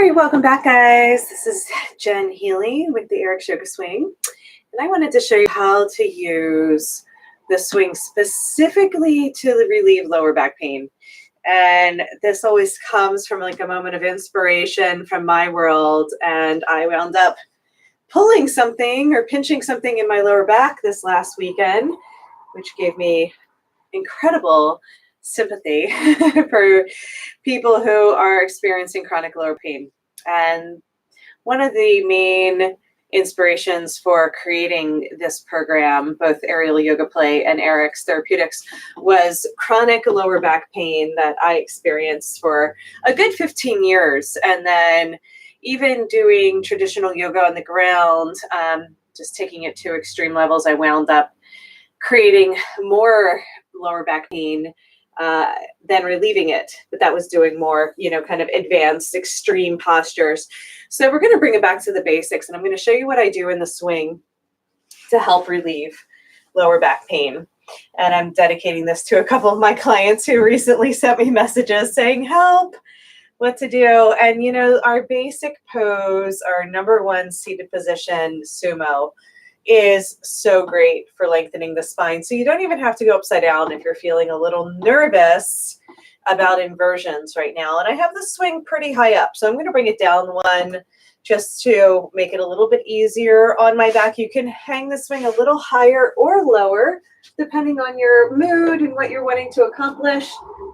right, welcome back, guys. This is Jen Healy with the AYRx Yoga Swing, and I wanted to show you how to use the swing specifically to relieve lower back pain. And this always comes from like a moment of inspiration from my world, and I wound up pulling something or pinching something in my lower back this last weekend, which gave me incredible sympathy for people who are experiencing chronic lower pain. And one of the main inspirations for creating this program, both aerial yoga play and AYRx therapeutics, was chronic lower back pain that I experienced for a good 15 years. And then even doing traditional yoga on the ground, just taking it to extreme levels, I wound up creating more lower back pain than relieving it, but that was doing more, kind of advanced extreme postures. So we're going to bring it back to the basics, and I'm going to show you what I do in the swing to help relieve lower back pain. And I'm dedicating this to a couple of my clients who recently sent me messages saying, help, what to do. And, our basic pose, our number one seated position, sumo, is so great for lengthening the spine. So you don't even have to go upside down if you're feeling a little nervous about inversions right now. And I have the swing pretty high up, so I'm going to bring it down one just to make it a little bit easier on my back. You can hang the swing a little higher or lower, depending on your mood and what you're wanting to accomplish.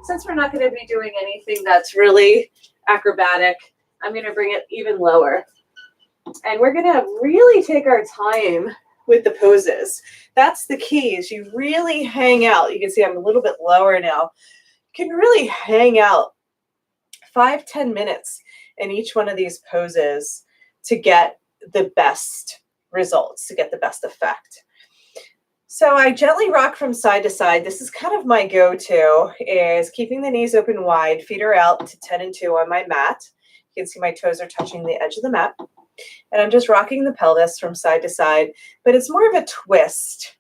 Since we're not going to be doing anything that's really acrobatic, I'm going to bring it even lower. And we're going to really take our time with the poses. That's the key, is you really hang out. You can see I'm a little bit lower now. You can really hang out 5-10 minutes in each one of these poses to get the best results, to get the best effect. So I gently rock from side to side. This is kind of my go-to, is keeping the knees open wide, feet are out to 10 and 2 on my mat. You can see my toes are touching the edge of the mat. And I'm just rocking the pelvis from side to side, but it's more of a twist,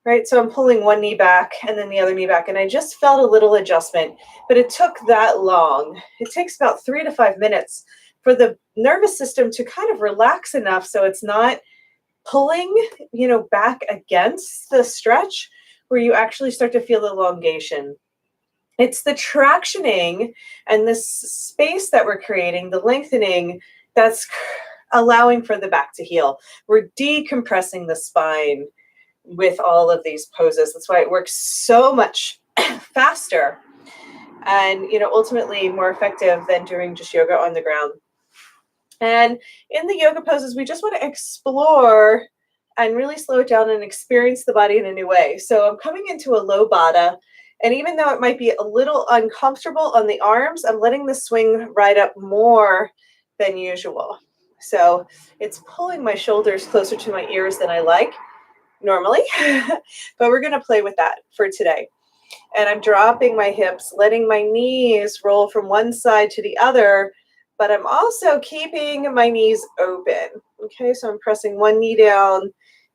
right? So I'm pulling one knee back and then the other knee back, and I just felt a little adjustment, but it took that long. It takes about 3 to 5 minutes for the nervous system to kind of relax enough so it's not pulling, back against the stretch where you actually start to feel elongation. It's the tractioning and this space that we're creating, the lengthening, that's allowing for the back to heal. We're decompressing the spine with all of these poses. That's why it works so much faster and, ultimately more effective than doing just yoga on the ground. And in the yoga poses, we just want to explore and really slow it down and experience the body in a new way. So I'm coming into a low baddha, and even though it might be a little uncomfortable on the arms, I'm letting the swing ride up more than usual. So it's pulling my shoulders closer to my ears than I like normally, but we're going to play with that for today. And I'm dropping my hips, letting my knees roll from one side to the other, but I'm also keeping my knees open. Okay, so I'm pressing one knee down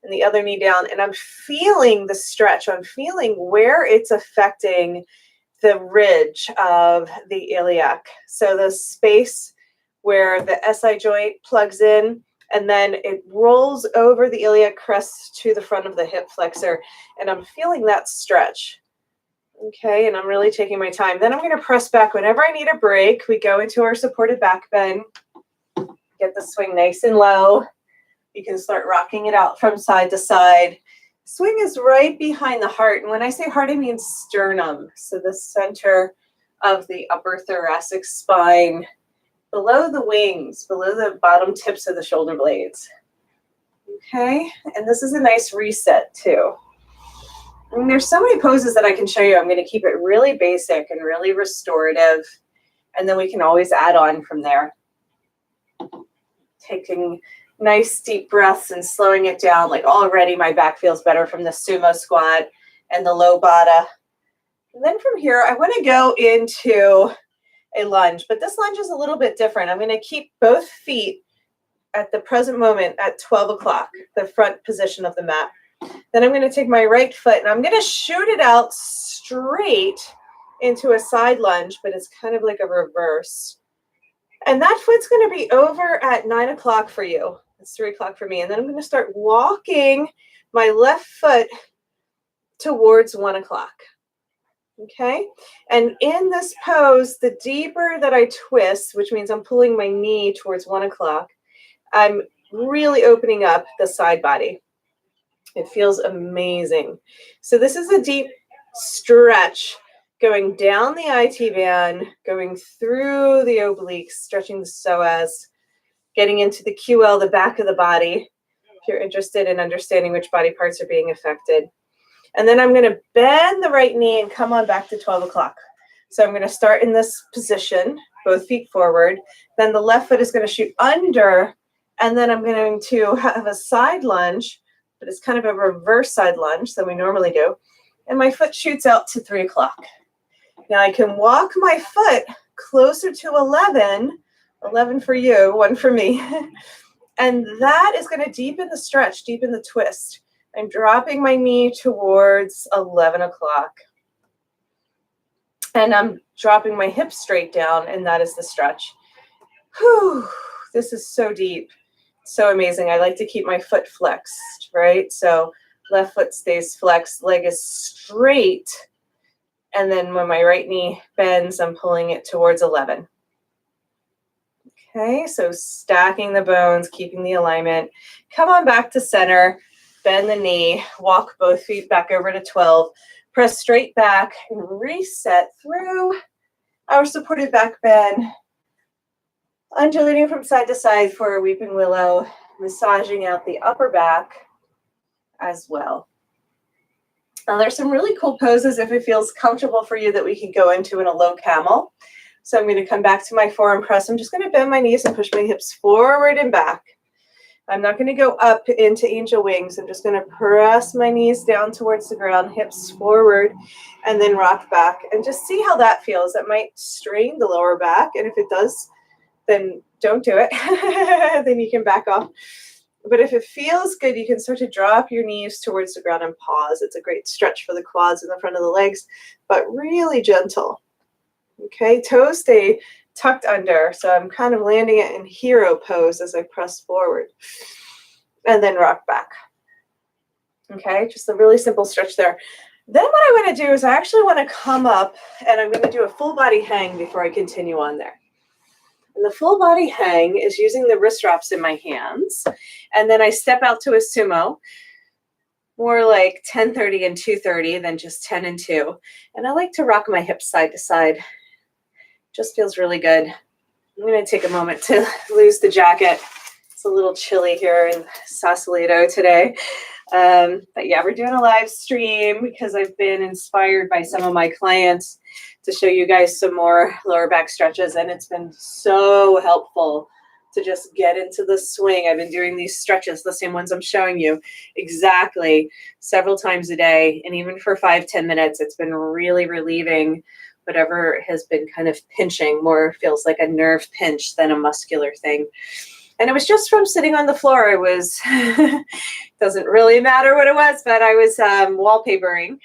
and the other knee down, and I'm feeling the stretch. I'm feeling where it's affecting the ridge of the iliac. So the space where the SI joint plugs in, and then it rolls over the iliac crest to the front of the hip flexor, and I'm feeling that stretch. Okay, and I'm really taking my time. Then I'm going to press back. Whenever I need a break, we go into our supported back bend, get the swing nice and low. You can start rocking it out from side to side. Swing is right behind the heart, and when I say heart, I mean sternum, so the center of the upper thoracic spine, below the wings, below the bottom tips of the shoulder blades. Okay, and this is a nice reset too. And there's so many poses that I can show you. I'm going to keep it really basic and really restorative, and then we can always add on from there. Taking nice deep breaths and slowing it down. Like already my back feels better from the sumo squat and the low baddha. And then from here, I want to go into a lunge, but this lunge is a little bit different. I'm going to keep both feet at the present moment at 12 o'clock, the front position of the mat. Then I'm going to take my right foot and I'm going to shoot it out straight into a side lunge, but it's kind of like a reverse. And that foot's going to be over at 9 o'clock for you. It's 3 o'clock for me. And then I'm going to start walking my left foot towards 1 o'clock. Okay. And in this pose, the deeper that I twist, which means I'm pulling my knee towards 1 o'clock, I'm really opening up the side body. It feels amazing. So this is a deep stretch going down the IT band, going through the obliques, stretching the psoas, getting into the QL, the back of the body, if you're interested in understanding which body parts are being affected. And then I'm going to bend the right knee and come on back to 12 o'clock. So I'm going to start in this position, both feet forward. Then the left foot is going to shoot under, and then I'm going to have a side lunge, but it's kind of a reverse side lunge than we normally do. And my foot shoots out to 3 o'clock. Now I can walk my foot closer to 11 for you, 1 for me. And that is going to deepen the stretch, deepen the twist. I'm dropping my knee towards 11 o'clock. And I'm dropping my hips straight down, and that is the stretch. Whew, this is so deep, so amazing. I like to keep my foot flexed, right? So left foot stays flexed, leg is straight. And then when my right knee bends, I'm pulling it towards 11. Okay, so stacking the bones, keeping the alignment. Come on back to center, bend the knee, walk both feet back over to 12, press straight back and reset through our supported back bend. Undulating from side to side for a weeping willow, massaging out the upper back as well. Now there's some really cool poses if it feels comfortable for you that we can go into in a low camel. So I'm going to come back to my forearm press. I'm just going to bend my knees and push my hips forward and back. I'm not going to go up into angel wings. I'm just going to press my knees down towards the ground, hips forward, and then rock back. And just see how that feels. That might strain the lower back. And if it does, then don't do it. Then you can back off. But if it feels good, you can start to drop your knees towards the ground and pause. It's a great stretch for the quads in the front of the legs, but really gentle. Okay, toes stay tucked under. So I'm kind of landing it in hero pose as I press forward and then rock back. Okay, just a really simple stretch there. Then what I want to do is I actually want to come up and I'm going to do a full body hang before I continue on there. And the full body hang is using the wrist wraps in my hands. And then I step out to a sumo, more like 10:30 and 2:30 than just 10 and 2. And I like to rock my hips side to side. Just feels really good. I'm going to take a moment to lose the jacket. It's a little chilly here in Sausalito today. But yeah, we're doing a live stream because I've been inspired by some of my clients to show you guys some more lower back stretches. And it's been so helpful to just get into the swing. I've been doing these stretches, the same ones I'm showing you, exactly several times a day. And even for 5-10 minutes, it's been really relieving whatever has been kind of pinching. More feels like a nerve pinch than a muscular thing. And it was just from sitting on the floor. I was, doesn't really matter what it was, but I was wallpapering.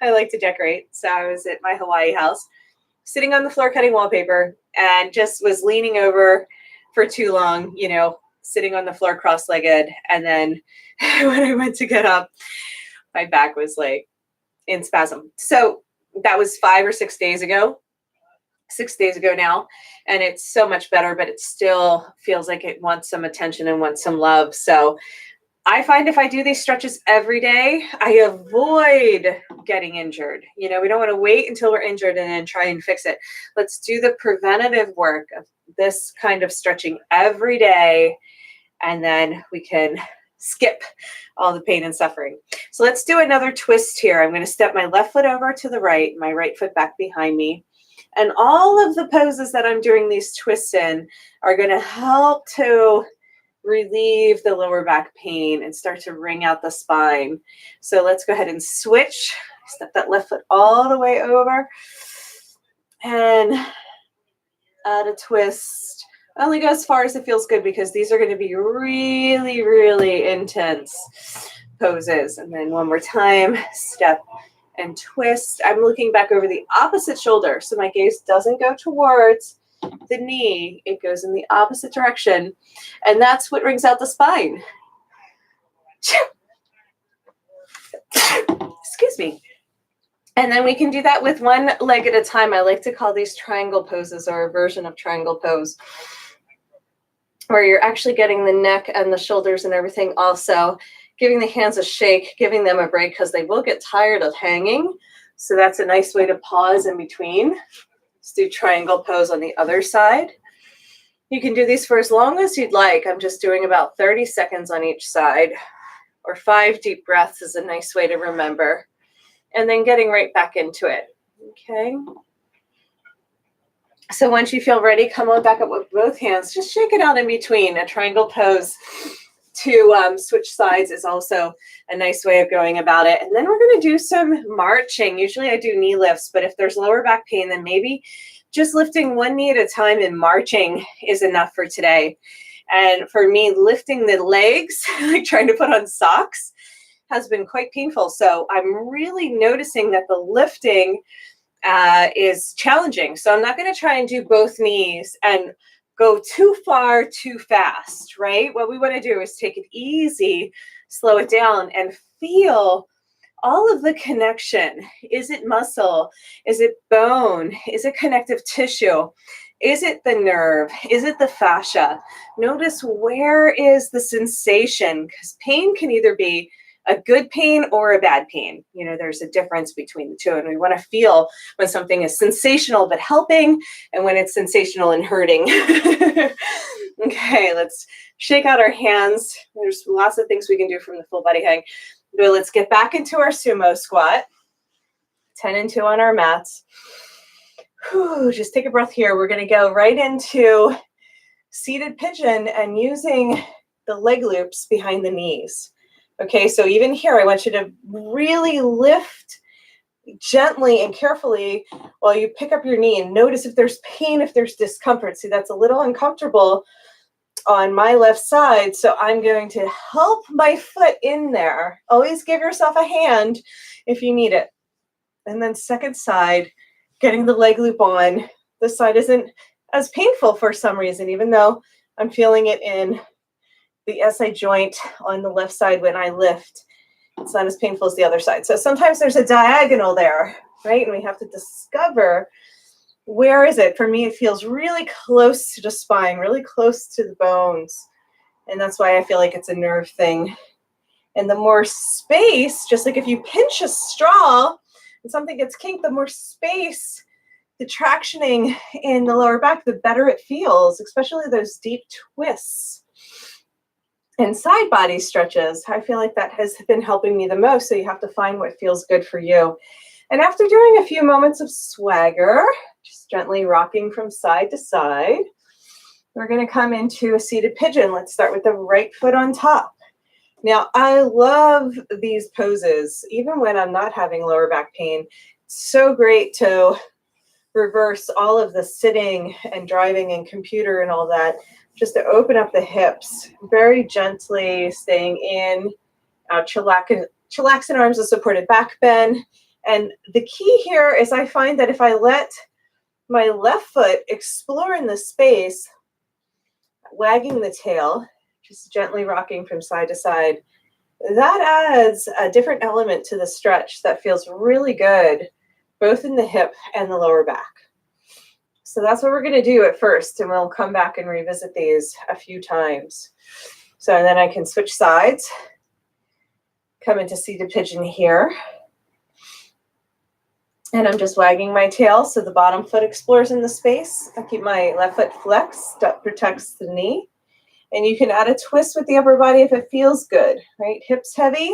I like to decorate. So I was at my Hawaii house, sitting on the floor cutting wallpaper, and just was leaning over for too long, you know, sitting on the floor cross-legged. And then when I went to get up, my back was like in spasm. So that was 5 or 6 days ago. 6 days ago now, and it's so much better, but it still feels like it wants some attention and wants some love. So I find if I do these stretches every day, I avoid getting injured. You know, we don't want to wait until we're injured and then try and fix it. Let's do the preventative work of this kind of stretching every day, and then we can skip all the pain and suffering. So let's do another twist here. I'm going to step my left foot over to the right, my right foot back behind me. And all of the poses that I'm doing these twists in are going to help to relieve the lower back pain and start to wring out the spine. So let's go ahead and switch. Step that left foot all the way over and add a twist. Only go as far as it feels good because these are going to be really, really intense poses. And then one more time, step and twist. I'm looking back over the opposite shoulder, so my gaze doesn't go towards, the knee, it goes in the opposite direction. And that's what brings out the spine. Excuse me. And then we can do that with one leg at a time. I like to call these triangle poses, or a version of triangle pose, where you're actually getting the neck and the shoulders and everything also, giving the hands a shake, giving them a break, because they will get tired of hanging. So that's a nice way to pause in between. Let's do triangle pose on the other side. You can do these for as long as you'd like. I'm just doing about 30 seconds on each side, or 5 deep breaths is a nice way to remember. And then getting right back into it, okay? So once you feel ready, come on back up with both hands. Just shake it out in between. A triangle pose to switch sides is also a nice way of going about it. And then we're going to do some marching. Usually I do knee lifts, but if there's lower back pain, then maybe just lifting one knee at a time and marching is enough for today. And for me, lifting the legs, like trying to put on socks, has been quite painful. So I'm really noticing that the lifting is challenging. So I'm not going to try and do both knees and go too far too fast, right? What we want to do is take it easy, slow it down, and feel all of the connection. Is it muscle? Is it bone? Is it connective tissue? Is it the nerve? Is it the fascia? Notice, where is the sensation? Because pain can either be a good pain or a bad pain. You know, there's a difference between the two, and we want to feel when something is sensational but helping, and when it's sensational and hurting. Okay, let's shake out our hands. There's lots of things we can do from the full body hang. But let's get back into our sumo squat. 10 and 2 on our mats. Whew, just take a breath here. We're going to go right into seated pigeon and using the leg loops behind the knees. Okay, so even here, I want you to really lift gently and carefully while you pick up your knee, and notice if there's pain, if there's discomfort. See, that's a little uncomfortable on my left side, so I'm going to help my foot in there. Always give yourself a hand if you need it. And then second side, getting the leg loop on. This side isn't as painful for some reason, even though I'm feeling it in the SI joint on the left side when I lift. It's not as painful as the other side. So sometimes there's a diagonal there, right? And we have to discover, where is it? For me, it feels really close to the spine, really close to the bones. And that's why I feel like it's a nerve thing. And the more space, just like if you pinch a straw and something gets kinked, the more space, the tractioning in the lower back, the better it feels, especially those deep twists. And side body stretches, I feel like that has been helping me the most. So you have to find what feels good for you. And after doing a few moments of swagger, just gently rocking from side to side, we're going to come into a seated pigeon. Let's start with the right foot on top. Now, I love these poses, even when I'm not having lower back pain. It's so great to reverse all of the sitting and driving and computer and all that, just to open up the hips, very gently staying in, chillaxing arms of supported back bend. And the key here is I find that if I let my left foot explore in the space, wagging the tail, just gently rocking from side to side, that adds a different element to the stretch that feels really good, both in the hip and the lower back. So that's what we're going to do at first, and we'll come back and revisit these a few times. So then I can switch sides, come into seated pigeon here. And I'm just wagging my tail so the bottom foot explores in the space. I keep my left foot flexed, that protects the knee. And you can add a twist with the upper body if it feels good, right? Hips heavy,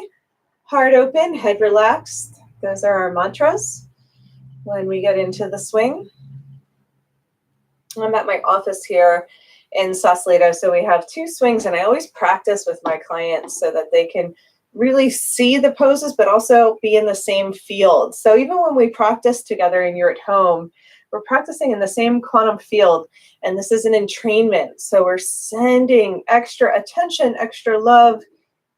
heart open, head relaxed. Those are our mantras when we get into the swing. I'm at my office here in Sausalito, so we have 2 swings, and I always practice with my clients so that they can really see the poses, but also be in the same field. So even when we practice together and you're at home, we're practicing in the same quantum field, and this is an entrainment. So we're sending extra attention, extra love,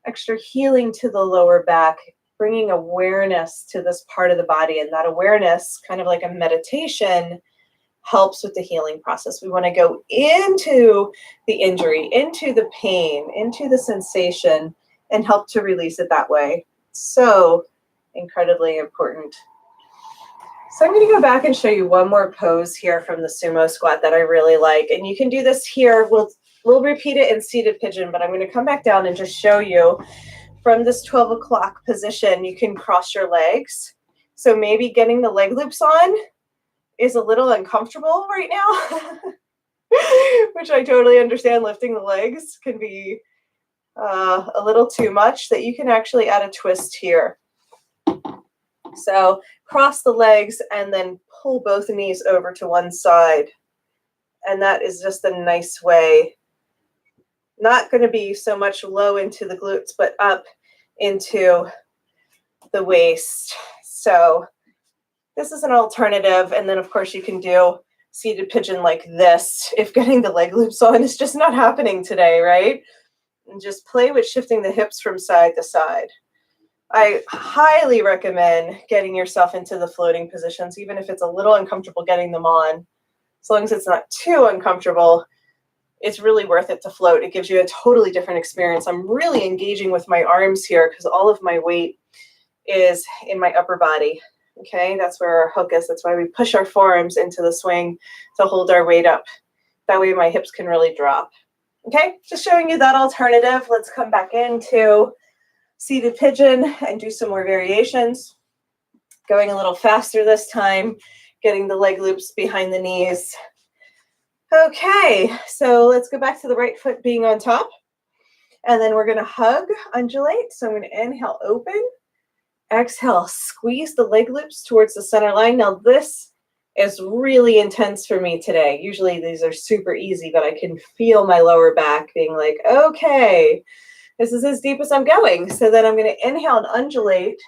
extra healing to the lower back, bringing awareness to this part of the body, and that awareness, kind of like a meditation, helps with the healing process. We want to go into the injury, into the pain, into the sensation, and help to release it that way. So incredibly important. So I'm going to go back and show you one more pose here from the sumo squat that I really like. And you can do this here. We'll repeat it in seated pigeon, but I'm going to come back down and just show you from this 12 o'clock position, you can cross your legs. So maybe getting the leg loops on is a little uncomfortable right now, which I totally understand. Lifting the legs can be a little too much, that you can actually add a twist here. So cross the legs and then pull both knees over to one side. And that is just a nice way. Not going to be so much low into the glutes, but up into the waist. So this is an alternative. And then of course you can do seated pigeon like this if getting the leg loops on is just not happening today, right? And just play with shifting the hips from side to side. I highly recommend getting yourself into the floating positions, even if it's a little uncomfortable getting them on. As long as it's not too uncomfortable, it's really worth it to float. It gives you a totally different experience. I'm really engaging with my arms here because all of my weight is in my upper body. Okay, that's where our hook is. That's why we push our forearms into the swing to hold our weight up. That way my hips can really drop. Okay, just showing you that alternative. Let's come back into seated pigeon and do some more variations. Going a little faster this time, getting the leg loops behind the knees. Okay, so let's go back to the right foot being on top. And then we're going to hug, undulate. So I'm going to inhale, open. Exhale, squeeze the leg loops towards the center line. Now this is really intense for me today. Usually these are super easy, but I can feel my lower back being like, okay, this is as deep as I'm going. So then I'm going to inhale and undulate,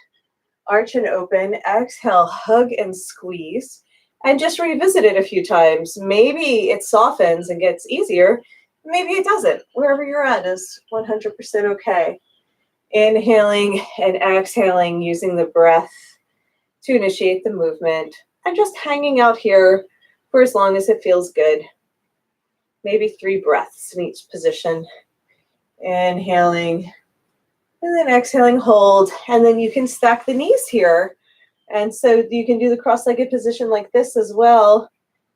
arch and open. Exhale, hug and squeeze. And just revisit it a few times. Maybe it softens and gets easier. Maybe it doesn't. Wherever you're at is 100% okay. Inhaling and exhaling, using the breath to initiate the movement. And just hanging out here for as long as it feels good. Maybe 3 breaths in each position. Inhaling and then exhaling, hold. And then you can stack the knees here. And so you can do the cross-legged position like this as well.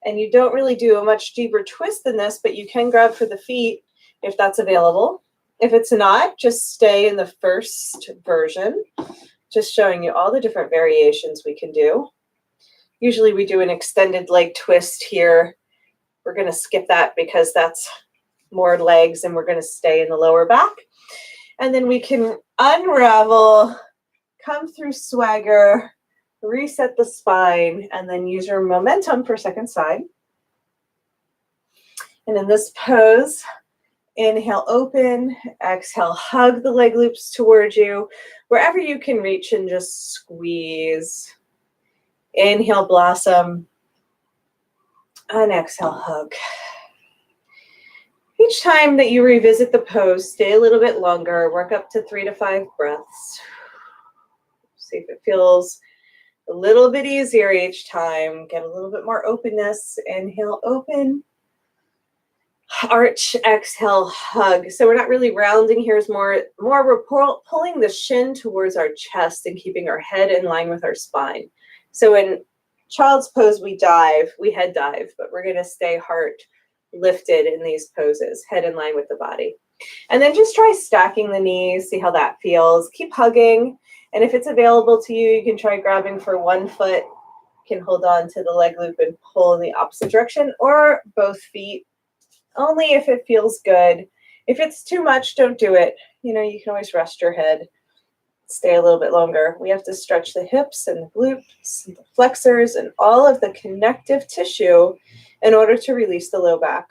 And you don't really do a much deeper twist than this, but you can grab for the feet if that's available. If it's not, just stay in the first version. Just showing you all the different variations we can do. Usually we do an extended leg twist here. We're going to skip that because that's more legs and we're going to stay in the lower back. And then we can unravel, come through swagger, reset the spine, and then use your momentum for second side. And in this pose, inhale, open, exhale, hug the leg loops towards you, wherever you can reach, and just squeeze. Inhale, blossom, and exhale, hug. Each time that you revisit the pose, stay a little bit longer, work up to 3 to 5 breaths. See if it feels a little bit easier each time. Get a little bit more openness. Inhale, open. Arch, exhale, hug. So we're not really rounding here. It's more we're pulling the shin towards our chest and keeping our head in line with our spine. So in child's pose, we head dive, but we're going to stay heart lifted in these poses, head in line with the body. And then just try stacking the knees, see how that feels. Keep hugging. And if it's available to you, you can try grabbing for one foot. You can hold on to the leg loop and pull in the opposite direction, or both feet, only if it feels good. If it's too much, don't do it. You can always rest your head. Stay a little bit longer. We have to stretch the hips and the glutes and the flexors and all of the connective tissue in order to release the low back.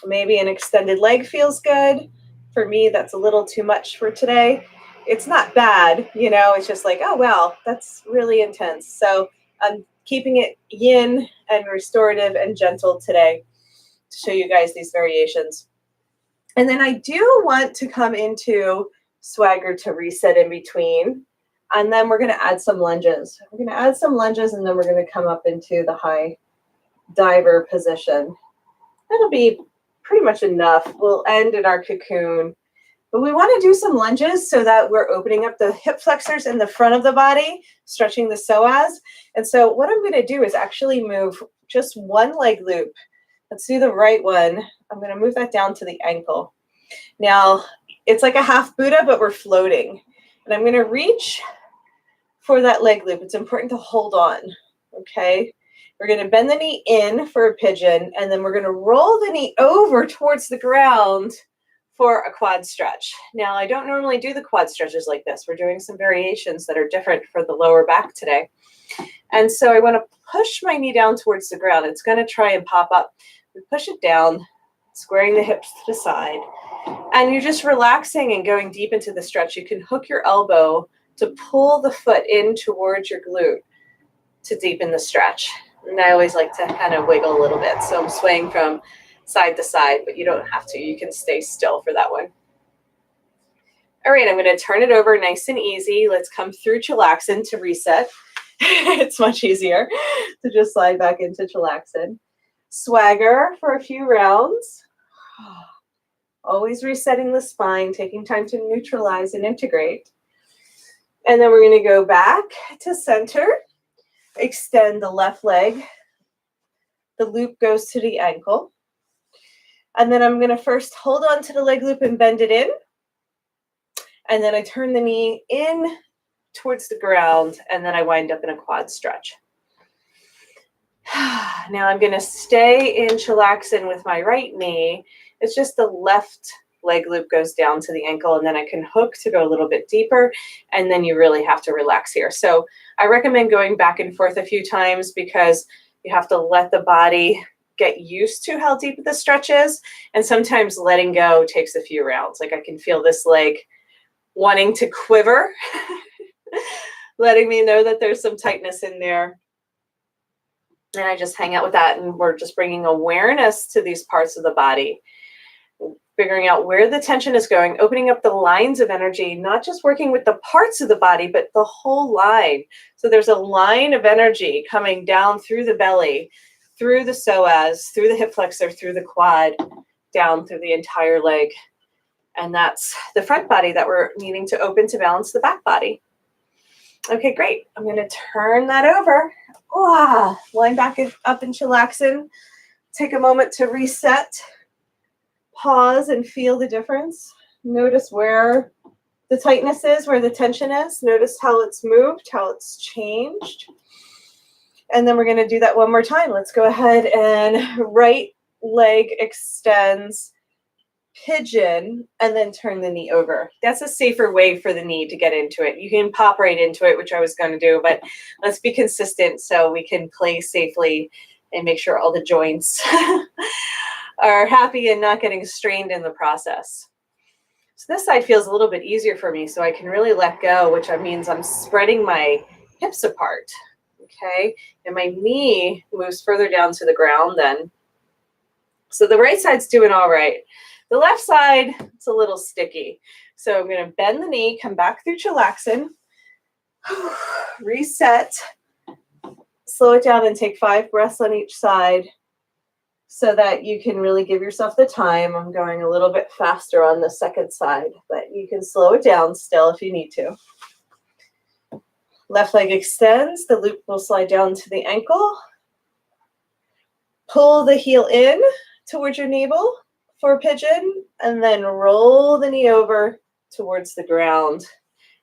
Maybe an extended leg feels good. For me, that's a little too much for today. It's not bad, it's just like, oh, well, that's really intense. So I'm keeping it yin and restorative and gentle today to show you guys these variations. And then I do want to come into swagger to reset in between. And then we're going to add some lunges. We're going to add some lunges and then we're going to come up into the high diver position. That'll be pretty much enough. We'll end in our cocoon. But we want to do some lunges so that we're opening up the hip flexors in the front of the body, stretching the psoas. And so what I'm going to do is actually move just one leg loop. Let's do the right one. I'm going to move that down to the ankle. Now, it's like a half Buddha, but we're floating. And I'm going to reach for that leg loop. It's important to hold on, okay? We're going to bend the knee in for a pigeon, and then we're going to roll the knee over towards the ground for a quad stretch. Now, I don't normally do the quad stretches like this. We're doing some variations that are different for the lower back today. And so I want to push my knee down towards the ground. It's going to try and pop up. We push it down, squaring the hips to the side. And you're just relaxing and going deep into the stretch. You can hook your elbow to pull the foot in towards your glute to deepen the stretch. And I always like to kind of wiggle a little bit. So I'm swaying from side to side, but you don't have to. You can stay still for that one. All right, I'm going to turn it over nice and easy. Let's come through chilaxin to reset. It's much easier to just slide back into chilaxin. Swagger for a few rounds. Always resetting the spine, taking time to neutralize and integrate. And then we're going to go back to center. Extend the left leg. The loop goes to the ankle. And then I'm going to first hold on to the leg loop and bend it in. And then I turn the knee in towards the ground, and then I wind up in a quad stretch. Now I'm going to stay in chilaxin with my right knee. It's just the left leg loop goes down to the ankle, and then I can hook to go a little bit deeper, and then you really have to relax here. So I recommend going back and forth a few times because you have to let the body get used to how deep the stretch is, and sometimes letting go takes a few rounds. Like I can feel this leg wanting to quiver, letting me know that there's some tightness in there. And I just hang out with that, and we're just bringing awareness to these parts of the body, figuring out where the tension is going, opening up the lines of energy, not just working with the parts of the body, but the whole line. So there's a line of energy coming down through the belly, through the psoas, through the hip flexor, through the quad, down through the entire leg. And that's the front body that we're needing to open to balance the back body. Okay, great. I'm going to turn that over. Line back up in chilaxin. Take a moment to reset. Pause and feel the difference. Notice where the tightness is, where the tension is. Notice how it's moved, how it's changed. And then we're going to do that one more time. Let's go ahead and right leg extends, pigeon, and then turn the knee over. That's a safer way for the knee to get into it. You can pop right into it, which I was going to do, but let's be consistent so we can play safely and make sure all the joints are happy and not getting strained in the process. So this side feels a little bit easier for me, so I can really let go, which means I'm spreading my hips apart, okay? And my knee moves further down to the ground then. So the right side's doing all right. The left side, it's a little sticky. So I'm going to bend the knee, come back through chilaxin, reset, slow it down and take 5 breaths on each side so that you can really give yourself the time. I'm going a little bit faster on the second side, but you can slow it down still if you need to. Left leg extends, the loop will slide down to the ankle. Pull the heel in towards your navel for a pigeon, and then roll the knee over towards the ground.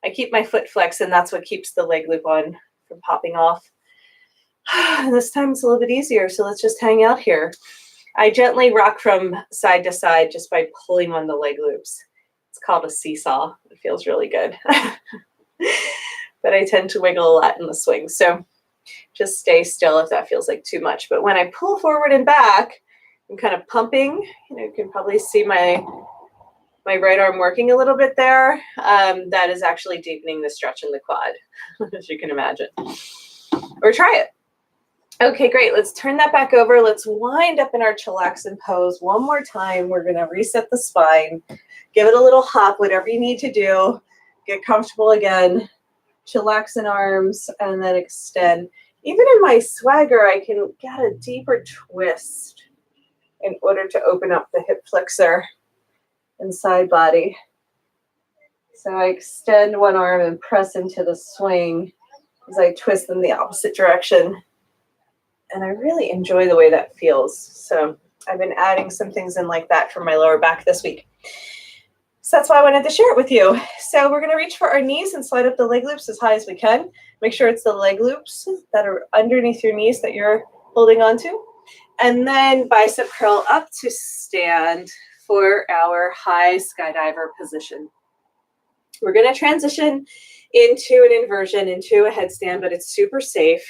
I keep my foot flexed, and that's what keeps the leg loop on from popping off. This time it's a little bit easier, so let's just hang out here. I gently rock from side to side just by pulling on the leg loops. It's called a seesaw. It feels really good. But I tend to wiggle a lot in the swing, so just stay still if that feels like too much. But when I pull forward and back, I'm kind of pumping. You can probably see my right arm working a little bit there. That is actually deepening the stretch in the quad, as you can imagine. Or try it. Okay, great. Let's turn that back over. Let's wind up in our chilaxin pose one more time. We're going to reset the spine. Give it a little hop, whatever you need to do. Get comfortable again. Chilaxin arms, and then extend. Even in my swagger, I can get a deeper twist in order to open up the hip flexor and side body. So I extend one arm and press into the swing as I twist in the opposite direction. And I really enjoy the way that feels. So I've been adding some things in like that for my lower back this week. So that's why I wanted to share it with you. So we're going to reach for our knees and slide up the leg loops as high as we can. Make sure it's the leg loops that are underneath your knees that you're holding on to. And then bicep curl up to stand for our high skydiver position. We're going to transition into an inversion, into a headstand, but it's super safe.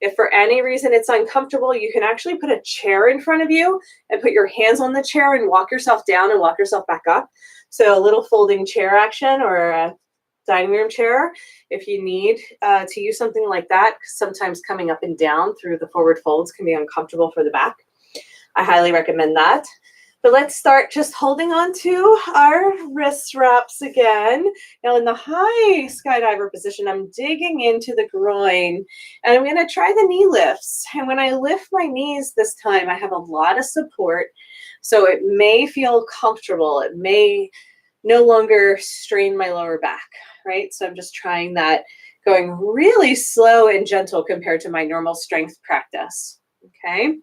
If for any reason it's uncomfortable, you can actually put a chair in front of you and put your hands on the chair and walk yourself down and walk yourself back up. So a little folding chair action or a dining room chair if you need to use something like that. Sometimes coming up and down through the forward folds can be uncomfortable for the back. I highly recommend that. But let's start just holding on to our wrist wraps again. Now in the high skydiver position, I'm digging into the groin and I'm going to try the knee lifts. And when I lift my knees this time, I have a lot of support. So it may feel comfortable. It may no longer strain my lower back, right? So I'm just trying that, going really slow and gentle compared to my normal strength practice. Okay,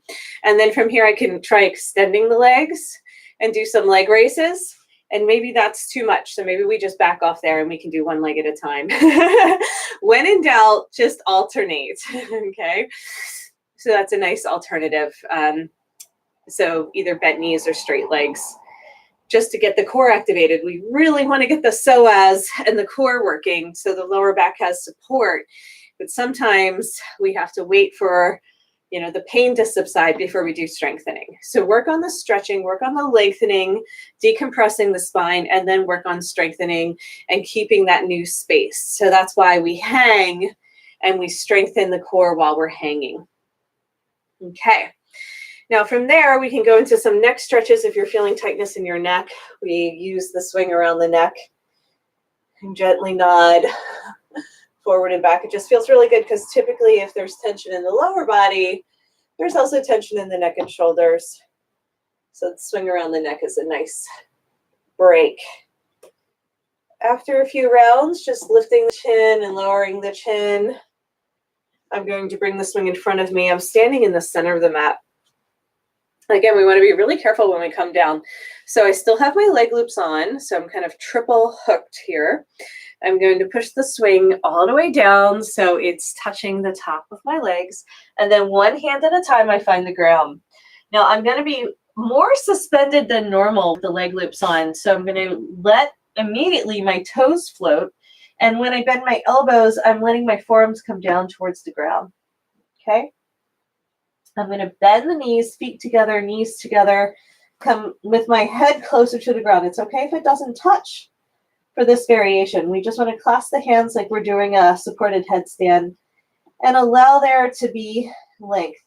and then from here I can try extending the legs and do some leg races, and maybe that's too much, so maybe we just back off there and we can do one leg at a time. When in doubt, just alternate. Okay, so that's a nice alternative. So either bent knees or straight legs, just to get the core activated. We really want to get the psoas and the core working so the lower back has support, but sometimes we have to wait for the pain to subside before we do strengthening. So work on the stretching, work on the lengthening, decompressing the spine, and then work on strengthening and keeping that new space. So that's why we hang and we strengthen the core while we're hanging. Okay. Now from there, we can go into some neck stretches. If you're feeling tightness in your neck, we use the swing around the neck and gently nod forward and back. It just feels really good because typically if there's tension in the lower body, there's also tension in the neck and shoulders. So the swing around the neck is a nice break. After a few rounds, just lifting the chin and lowering the chin, I'm going to bring the swing in front of me. I'm standing in the center of the mat. Again, we want to be really careful when we come down. So I still have my leg loops on, so I'm kind of triple hooked here. I'm going to push the swing all the way down so it's touching the top of my legs. And then one hand at a time, I find the ground. Now I'm going to be more suspended than normal with the leg loops on. So I'm going to let immediately my toes float. And when I bend my elbows, I'm letting my forearms come down towards the ground. Okay. I'm going to bend the knees, feet together, knees together, come with my head closer to the ground. It's okay if it doesn't touch. For this variation, we just want to clasp the hands like we're doing a supported headstand and allow there to be length.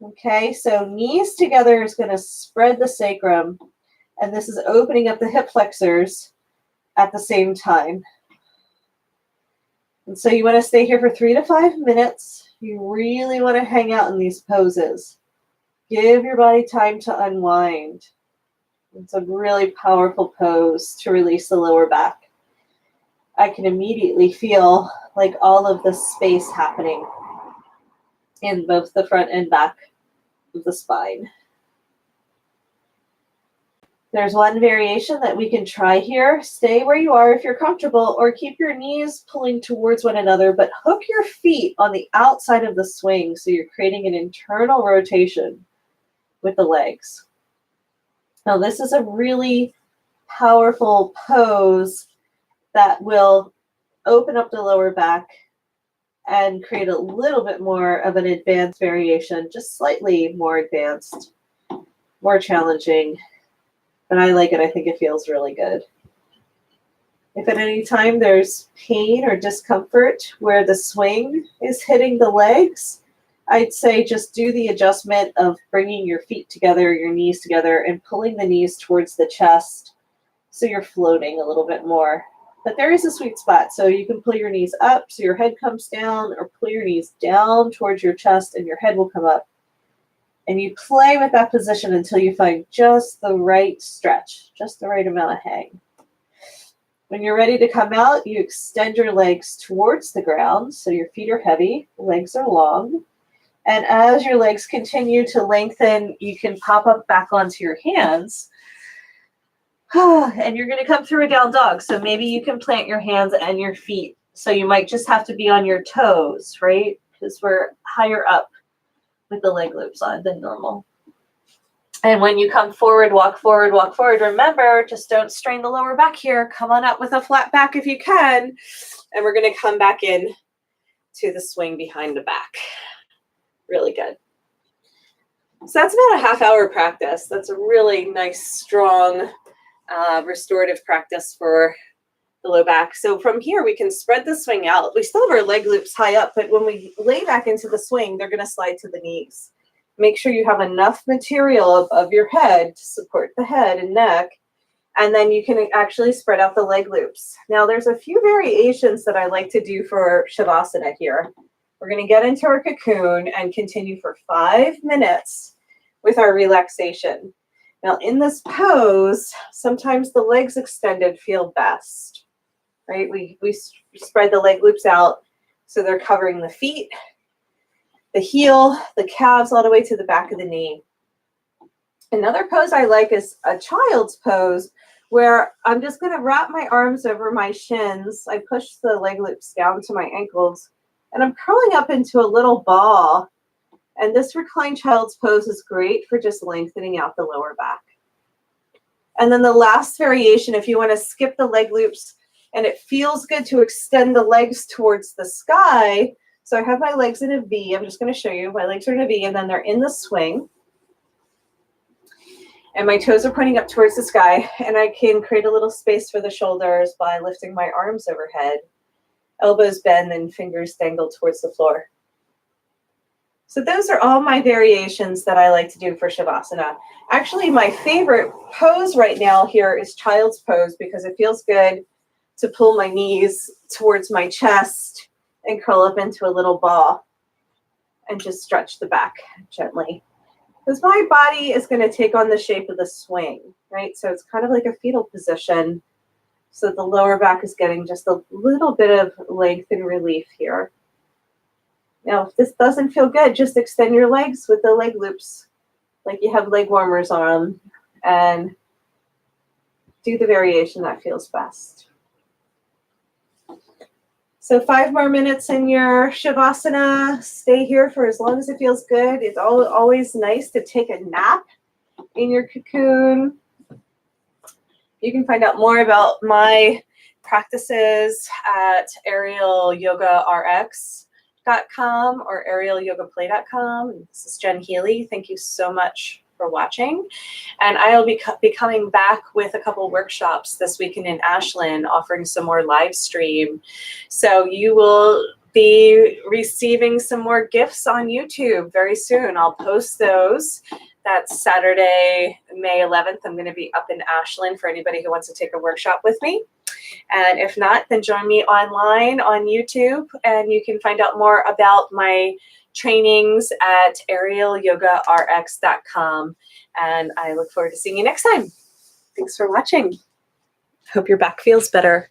Okay, so knees together is going to spread the sacrum, and this is opening up the hip flexors at the same time. And so you want to stay here for 3 to 5 minutes. You really want to hang out in these poses. Give your body time to unwind. It's a really powerful pose to release the lower back. I can immediately feel like all of the space happening in both the front and back of the spine. There's one variation that we can try here. Stay where you are if you're comfortable, or keep your knees pulling towards one another, but hook your feet on the outside of the swing so you're creating an internal rotation with the legs. Now, this is a really powerful pose that will open up the lower back and create a little bit more of an advanced variation, just slightly more advanced, more challenging. But I like it. I think it feels really good. If at any time there's pain or discomfort where the swing is hitting the legs, I'd say just do the adjustment of bringing your feet together, your knees together, and pulling the knees towards the chest so you're floating a little bit more. But there is a sweet spot. So you can pull your knees up so your head comes down, or pull your knees down towards your chest and your head will come up. And you play with that position until you find just the right stretch, just the right amount of hang. When you're ready to come out, you extend your legs towards the ground. So your feet are heavy, legs are long. And as your legs continue to lengthen, you can pop up back onto your hands. And you're going to come through a down dog. So maybe you can plant your hands and your feet. So you might just have to be on your toes, right? Because we're higher up with the leg loops on than normal. And when you come forward, walk forward, walk forward. Remember, just don't strain the lower back here. Come on up with a flat back if you can. And we're going to come back in to the swing behind the back. Really good. So that's about a half-hour practice. That's a really nice, strong, restorative practice for the low back. So from here, we can spread the swing out. We still have our leg loops high up, but when we lay back into the swing, they're going to slide to the knees. Make sure you have enough material above your head to support the head and neck, and then you can actually spread out the leg loops. Now, there's a few variations that I like to do for Shavasana here. We're going to get into our cocoon and continue for 5 minutes with our relaxation. Now, in this pose, sometimes the legs extended feel best, right? We spread the leg loops out so they're covering the feet, the heel, the calves, all the way to the back of the knee. Another pose I like is a child's pose, where I'm just going to wrap my arms over my shins. I push the leg loops down to my ankles, and I'm curling up into a little ball. And this reclined child's pose is great for just lengthening out the lower back. And then the last variation, if you want to skip the leg loops and it feels good to extend the legs towards the sky. So I have my legs in a V. I'm just going to show you. My legs are in a V, and then they're in the swing. And my toes are pointing up towards the sky. And I can create a little space for the shoulders by lifting my arms overhead. Elbows bend and fingers dangle towards the floor. So those are all my variations that I like to do for Shavasana. Actually, my favorite pose right now here is child's pose, because it feels good to pull my knees towards my chest and curl up into a little ball and just stretch the back gently. Because my body is going to take on the shape of the swing, right? So it's kind of like a fetal position. So the lower back is getting just a little bit of length and relief here. Now, if this doesn't feel good, just extend your legs with the leg loops like you have leg warmers on, and do the variation that feels best. So 5 more minutes in your Shavasana. Stay here for as long as it feels good. It's always nice to take a nap in your cocoon. You can find out more about my practices at AYRx.com or aerialyogaplay.com. This is Jen Healy. Thank you so much for watching. And I'll be coming back with a couple workshops this weekend in Ashland, offering some more live stream. So you will be receiving some more gifts on YouTube very soon. I'll post those. That's Saturday, May 11th. I'm going to be up in Ashland for anybody who wants to take a workshop with me. And if not, then join me online on YouTube, and you can find out more about my trainings at aerialyogarx.com. And I look forward to seeing you next time. Thanks for watching. Hope your back feels better.